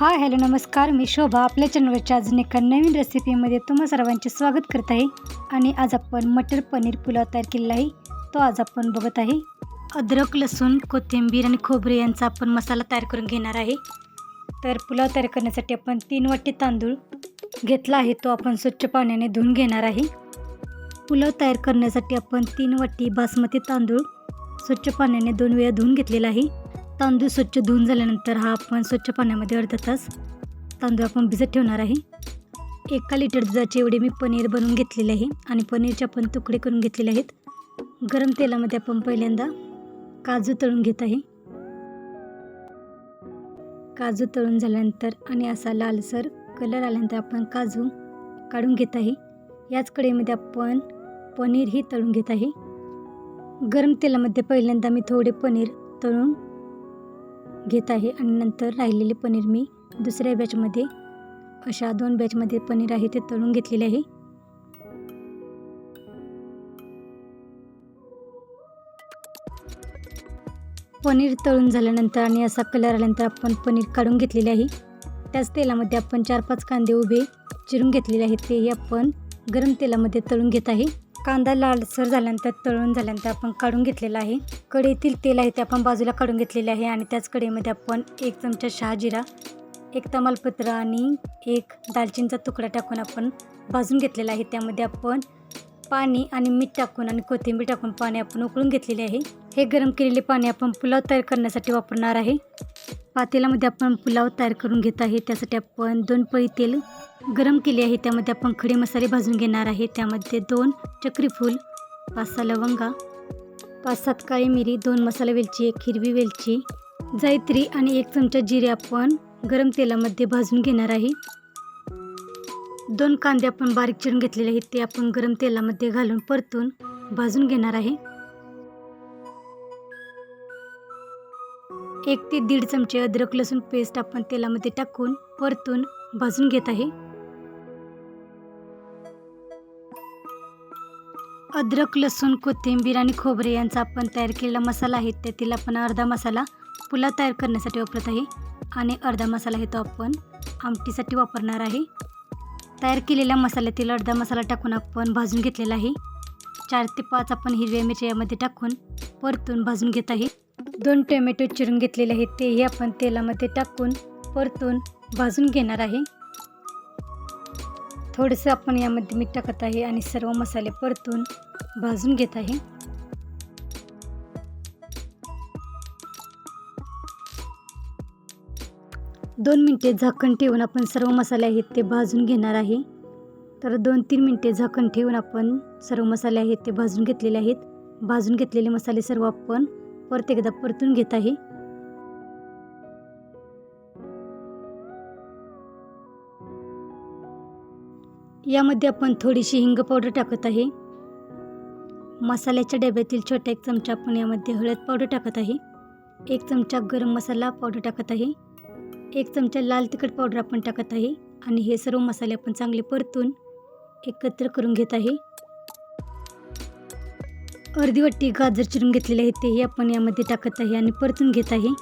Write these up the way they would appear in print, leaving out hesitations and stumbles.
Hi hello नमस्कार, मी शोभा आपल्या चॅनलवरच्या अजून एका नवीन रेसिपीमध्ये तुम्हा सर्वांचे स्वागत करत आहे. आणि आज आपण मटर पनीर पुलाव तयार केलेला आहे. तो आज आपण बघत आहे. अद्रक, लसूण, कोथिंबीर आणि खोबरे यांचा आपण मसाला तयार करून घेणार आहे. तर पुलाव तयार करण्यासाठी आपण 3 वाटी तांदूळ घेतला आहे. तो आपण स्वच्छ पाण्याने धुवून घेणार आहे. पुलाव तयार करण्यासाठी आपण 3 वाटी बासमती तांदूळ स्वच्छ पाण्याने 2 वेळा धुवून घेतलेला आहे. तांदूळ स्वच्छ धुवून झाल्यानंतर हा आपण स्वच्छ पाण्यामध्ये अर्धा तास तांदूळ आपण भिजत ठेवणार आहे. 1 लिटर दुधाचे एवढे मी पनीर बनवून घेतलेले आहे आणि पनीरचे आपण तुकडे करून घेतलेले आहेत. गरम तेलामध्ये आपण पहिल्यांदा काजू तळून घेत आहे. काजू तळून झाल्यानंतर आणि असा लालसर कलर आल्यानंतर आपण काजू काढून घेत आहे. याच कढईमध्ये आपण पनीरही तळून घेत आहे. गरम तेलामध्ये पहिल्यांदा मी थोडे पनीर तळून घेत आहे आणि नंतर राहिलेले पनीर मी दुसऱ्या बॅचमध्ये अशा 2 बॅचमध्ये पनीर आहे ते तळून घेतलेले आहे. पनीर तळून झाल्यानंतर आणि असा कलर आल्यानंतर आपण पनीर काढून घेतलेले आहे. त्याच तेलामध्ये आपण 4-5 कांदे उभे चिरून घेतलेले आहेत. तेही आपण गरम तेलामध्ये तळून घेत आहे. कांदा लालसर झाल्यानंतर तळून झाल्यानंतर आपण काढून घेतलेला आहे. कढईतील तेल आहे ते आपण बाजूला काढून घेतलेले आहे आणि त्याच कढईमध्ये आपण 1 चमचा शहाजिरा, 1 तमालपत्र आणि 1 दालचिनीचा तुकडा टाकून आपण भाजून घेतलेला आहे. त्यामध्ये आपण पाणी आणि मीठ टाकून आणि कोथिंबीर टाकून पाणी आपण उकळून घेतलेले आहे. हे गरम केलेले पाणी आपण पुलाव तयार करण्यासाठी वापरणार आहे. पातेल्यामध्ये आपण पुलाव तयार करून घेत आहे. त्यासाठी आपण 2 पळी तेल गरम केले आहे. त्यामध्ये आपण खडे मसाले भाजून घेणार आहे. त्यामध्ये 2 चक्री फूल, 5-6 लवंगा, 5-7 काळी मिरी, 2 मसाला वेलची, 1 हिरवी वेलची, जायत्री आणि 1 चमचा जिरे आपण गरम तेलामध्ये भाजून घेणार आहे. 2 कांदे आपण बारीक चिरून घेतलेले आहेत ते आपण गरम तेलामध्ये घालून परतून भाजून घेणार आहे. 1 ते 1.5 चमचे अद्रक लसूण पेस्ट आपण तेलामध्ये टाकून परतून भाजून घेत आहे. अद्रक, लसूण, कोथिंबीर आणि खोबरे यांचा आपण तयार केलेला मसाला आहे त्यातील आपण अर्धा मसाला पुलाव तयार करण्यासाठी वापरत आहे आणि अर्धा मसाला आहे तो आपण आमटीसाठी वापरणार आहे. तयार केलेल्या मसाल्यातील अर्धा मसाला टाकून आपण भाजून घेतलेला आहे. 4 ते 5 आपण हिरव्या मिरच्या यामध्ये टाकून परतून भाजून घेत आहे. 2 टोमॅटो चिरून घेतलेले आहेत तेही आपण तेलामध्ये टाकून परतून भाजून घेणार आहे. थोडंसं आपण यामध्ये मीठ टाकत आहे आणि सर्व मसाले परतून भाजून घेत आहे. दोन मिनिटे झाकण ठेवून आपण सर्व मसाले आहेत ते भाजून घेणार आहे. तर 2-3 मिनिटे झाकण ठेवून आपण सर्व मसाले आहेत ते भाजून घेतलेले आहेत. भाजून घेतलेले मसाले सर्व आपण परत एकदा परतून घेत आहे. यामध्ये आपण थोडीशी हिंग पावडर टाकत आहे. मसाल्याच्या डब्यातील छोटा 1 चमचा आपण यामध्ये हळद पावडर टाकत आहे. 1 चमचा गरम मसाला पावडर टाकत आहे. 1 चमचा लाल तिखट पावडर आपण टाकत आहे आणि हे सर्व मसाले आपण चांगले परतून एकत्र करून घेत आहे. अर्धी वाटी गाजर चिरून घेतलेले आहे तेही आपण यामध्ये टाकत आहे आणि परतून घेत आहे.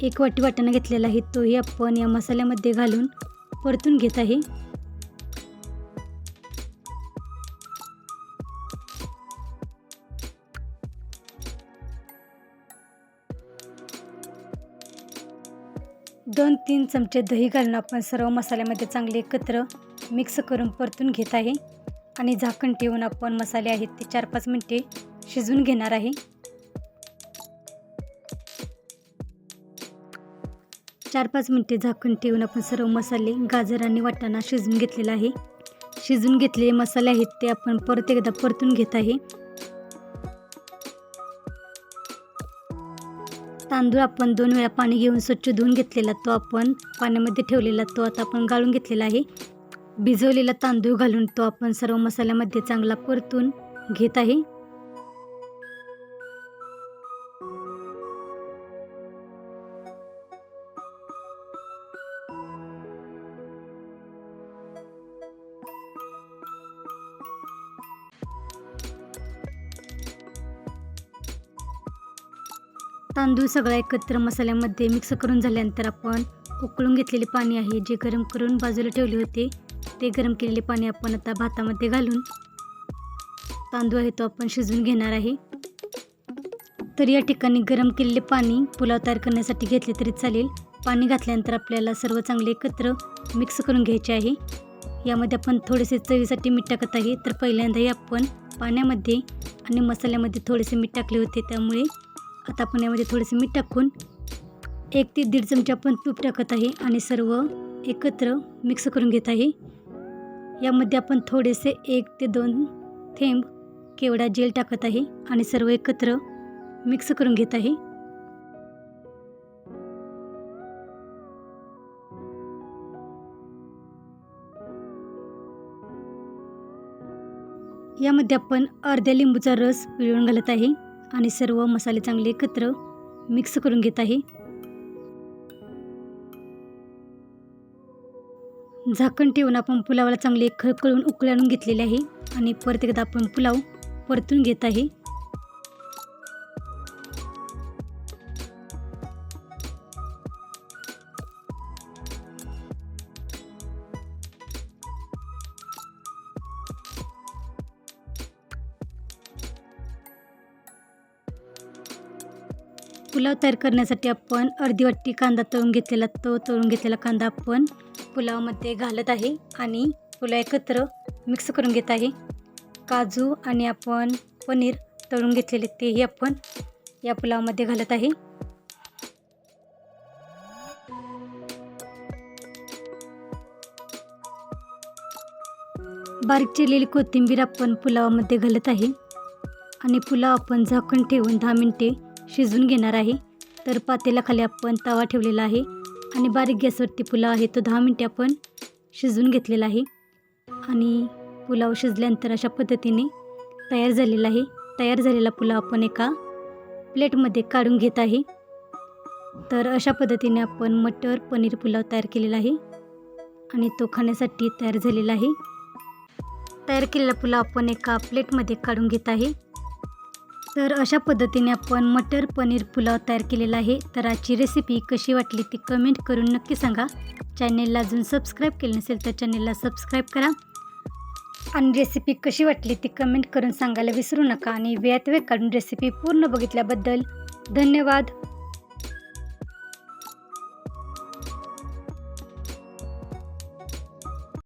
1 वाटी वाटाणा घेतलेला आहे तोही आपण या मसाल्यामध्ये घालून परतून घेत आहे. दोन 3 चमचे दही घालून आपण सर्व मसाल्यामध्ये चांगले एकत्र मिक्स करून परतून घेत आहे आणि झाकण ठेवून आपण मसाले आहेत ते 4-5 मिनिटे शिजवून घेणार आहे. 4-5 मिनिटे झाकण ठेवून आपण सर्व मसाले, गाजर आणि वाटाणा शिजवून घेतलेला आहे. शिजवून घेतलेले मसाले आहेत ते आपण परत एकदा परतून घेत आहे. तांदूळ आपण 2 वेळा पाणी घेऊन स्वच्छ धुवून घेतलेला तो आपण पाण्यामध्ये ठेवलेला तो आता आपण गाळून घेतलेला आहे. भिजवलेला तांदूळ घालून तो आपण सर्व मसाल्यामध्ये चांगला परतून घेत आहे. तांदूळ सगळा एकत्र मसाल्यामध्ये मिक्स करून झाल्यानंतर आपण उकळून घेतलेले पाणी आहे जे गरम करून बाजूला ठेवले होते, ते गरम केलेले पाणी आपण आता भातामध्ये घालून तांदूळ आहे तो आपण शिजवून घेणार आहे. तर या ठिकाणी गरम केलेले पाणी पुलाव तयार करण्यासाठी घेतले तरी चालेल. पाणी घातल्यानंतर आपल्याला सर्व चांगले एकत्र मिक्स करून घ्यायचे आहे. यामध्ये आपण थोडेसे चवीसाठी मीठ टाकत आहे. तर पहिल्यांदाही आपण पाण्यामध्ये आणि मसाल्यामध्ये थोडेसे मीठ टाकले होते, त्यामुळे आता आपण यामध्ये थोडेसे मीठ टाकून 1 ते 1.5 चमचे आपण तूप टाकत आहे आणि सर्व एकत्र मिक्स करून घेत आहे. यामध्ये आपण थोडेसे 1 ते 2 थेंब केवडा जेल टाकत आहे आणि सर्व एकत्र मिक्स करून घेत आहे. यामध्ये आपण अर्ध्या लिंबूचा रस पिळून घालत आहे आणि सर्व मसाले चांगले एकत्र मिक्स करून घेत आहे. झाकण ठेवून आपण पुलावाला चांगले खळखळून उकळी आणून घेतलेले आहे आणि परत एकदा आपण पुलाव परतून घेत आहे. पुलाव तयार करण्यासाठी आपण अर्धी वाटी कांदा तळून घेतलेला, तो तळून घेतलेला कांदा आपण पुलावामध्ये घालत आहे आणि पुलाव एकत्र मिक्स करून घेत आहे. काजू आणि आपण पनीर तळून घेतलेले तेही आपण या पुलावामध्ये घालत आहे. बारीक चिरलेली कोथिंबीर आपण पुलावामध्ये घालत आहे आणि पुलाव आपण झाकण ठेवून 10 मिनिटे शिजवून घेणार आहे. तर पातेल्याखाली आपण तवा ठेवलेला आहे आणि बारीक गॅसवरती पुलाव आहे तो 10 मिनिटे आपण शिजवून घेतलेला आहे आणि पुलाव शिजल्यानंतर अशा पद्धतीने तयार झालेला आहे. तयार झालेला पुलाव आपण एका प्लेटमध्ये काढून घेत आहे. तर अशा पद्धतीने आपण मटर पनीर पुलाव तयार केलेला आहे आणि तो खाण्यासाठी तयार झालेला आहे. तयार केलेला पुलाव आपण एका प्लेटमध्ये काढून घेत आहे. तर अशा पद्धतीने आपण मटर पनीर पुलाव तयार केलेला आहे. तर आजची रेसिपी कशी वाटली ती कमेंट करून नक्की सांगा. चॅनेलला अजून सबस्क्राईब केलं नसेल तर चॅनेलला सबस्क्राईब करा आणि रेसिपी कशी वाटली ती कमेंट करून सांगायला विसरू नका. आणि वेळात वेळ काढून रेसिपी पूर्ण बघितल्याबद्दल धन्यवाद.